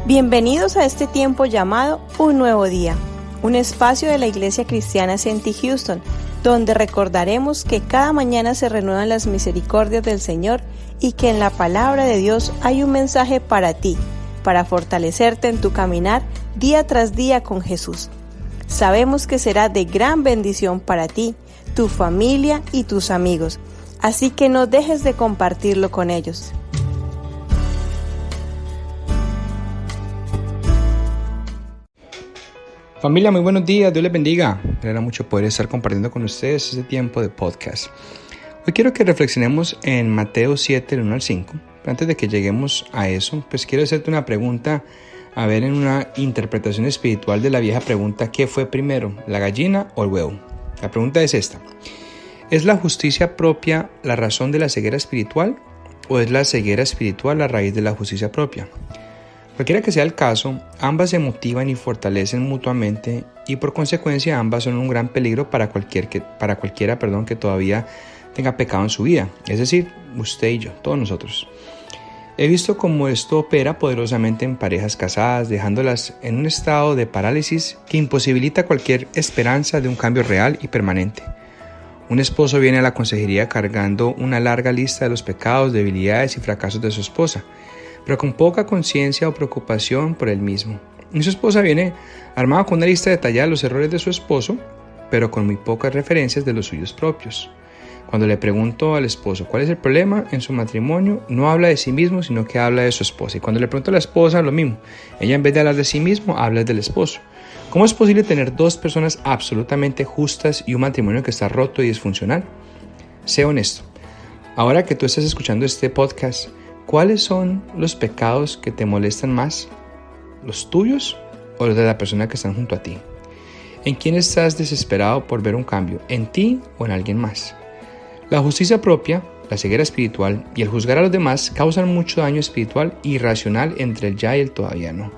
Bienvenidos a este tiempo llamado Un Nuevo Día, un espacio de la Iglesia Cristiana St. Houston, donde recordaremos que cada mañana se renuevan las misericordias del Señor y que en la palabra de Dios hay un mensaje para ti, para fortalecerte en tu caminar día tras día con Jesús. Sabemos que será de gran bendición para ti, tu familia y tus amigos, así que no dejes de compartirlo con ellos. Familia, muy buenos días, Dios les bendiga. Me alegra mucho poder estar compartiendo con ustedes este tiempo de podcast. Hoy quiero que reflexionemos en Mateo 7, del 1 al 5. Pero antes de que lleguemos a eso, pues quiero hacerte una pregunta, a ver, en una interpretación espiritual de la vieja pregunta: ¿qué fue primero, la gallina o el huevo? La pregunta es esta: ¿es la justicia propia la razón de la ceguera espiritual o es la ceguera espiritual la raíz de la justicia propia? Cualquiera que sea el caso, ambas se motivan y fortalecen mutuamente y por consecuencia ambas son un gran peligro para cualquiera que todavía tenga pecado en su vida, es decir, usted y yo, todos nosotros. He visto cómo esto opera poderosamente en parejas casadas, dejándolas en un estado de parálisis que imposibilita cualquier esperanza de un cambio real y permanente. Un esposo viene a la consejería cargando una larga lista de los pecados, debilidades y fracasos de su esposa, pero con poca conciencia o preocupación por él mismo. Y su esposa viene armada con una lista detallada de los errores de su esposo, pero con muy pocas referencias de los suyos propios. Cuando le pregunto al esposo cuál es el problema en su matrimonio, no habla de sí mismo, sino que habla de su esposa. Y cuando le pregunto a la esposa, lo mismo. Ella, en vez de hablar de sí mismo, habla del esposo. ¿Cómo es posible tener dos personas absolutamente justas y un matrimonio que está roto y disfuncional? Sé honesto. Ahora que tú estás escuchando este podcast, ¿cuáles son los pecados que te molestan más? ¿Los tuyos o los de la persona que está junto a ti? ¿En quién estás desesperado por ver un cambio? ¿En ti o en alguien más? La justicia propia, la ceguera espiritual y el juzgar a los demás causan mucho daño espiritual e irracional entre el ya y el todavía no.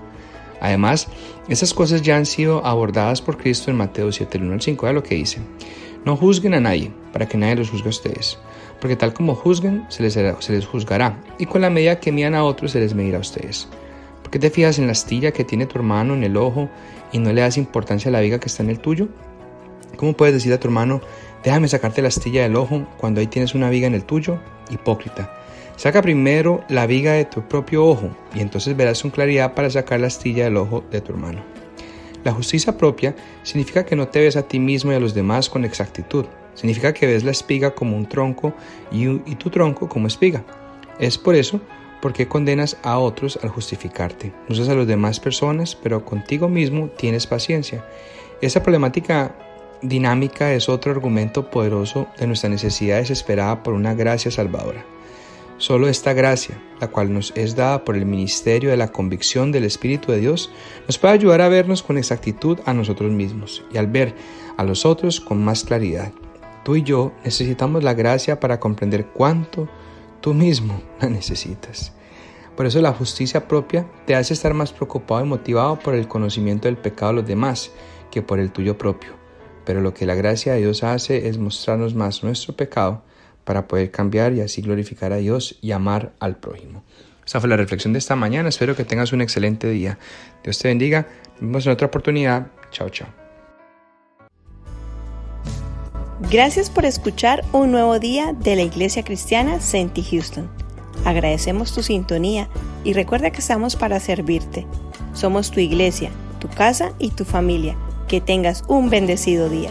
Además, estas cosas ya han sido abordadas por Cristo en Mateo 7, del 1 al 5. Vea lo que dice: no juzguen a nadie, para que nadie los juzgue a ustedes. Porque tal como juzguen, se les juzgará, y con la medida que midan a otros, se les medirá a ustedes. ¿Por qué te fijas en la astilla que tiene tu hermano en el ojo y no le das importancia a la viga que está en el tuyo? ¿Cómo puedes decir a tu hermano: déjame sacarte la astilla del ojo, cuando ahí tienes una viga en el tuyo? Hipócrita. Saca primero la viga de tu propio ojo, y entonces verás con claridad para sacar la astilla del ojo de tu hermano. La justicia propia significa que no te ves a ti mismo y a los demás con exactitud. Significa que ves la espiga como un tronco y tu tronco como espiga. Es por eso porque condenas a otros al justificarte. Usas a las demás personas, pero contigo mismo tienes paciencia. Esa problemática dinámica es otro argumento poderoso de nuestra necesidad desesperada por una gracia salvadora. Solo esta gracia, la cual nos es dada por el ministerio de la convicción del Espíritu de Dios, nos puede ayudar a vernos con exactitud a nosotros mismos y al ver a los otros con más claridad. Tú y yo necesitamos la gracia para comprender cuánto tú mismo la necesitas. Por eso la justicia propia te hace estar más preocupado y motivado por el conocimiento del pecado de los demás que por el tuyo propio. Pero lo que la gracia de Dios hace es mostrarnos más nuestro pecado para poder cambiar y así glorificar a Dios y amar al prójimo. Esta fue la reflexión de esta mañana. Espero que tengas un excelente día. Dios te bendiga. Nos vemos en otra oportunidad. Chao, chao. Gracias por escuchar Un Nuevo Día de la Iglesia Cristiana St. Houston. Agradecemos tu sintonía y recuerda que estamos para servirte. Somos tu iglesia, tu casa y tu familia. Que tengas un bendecido día.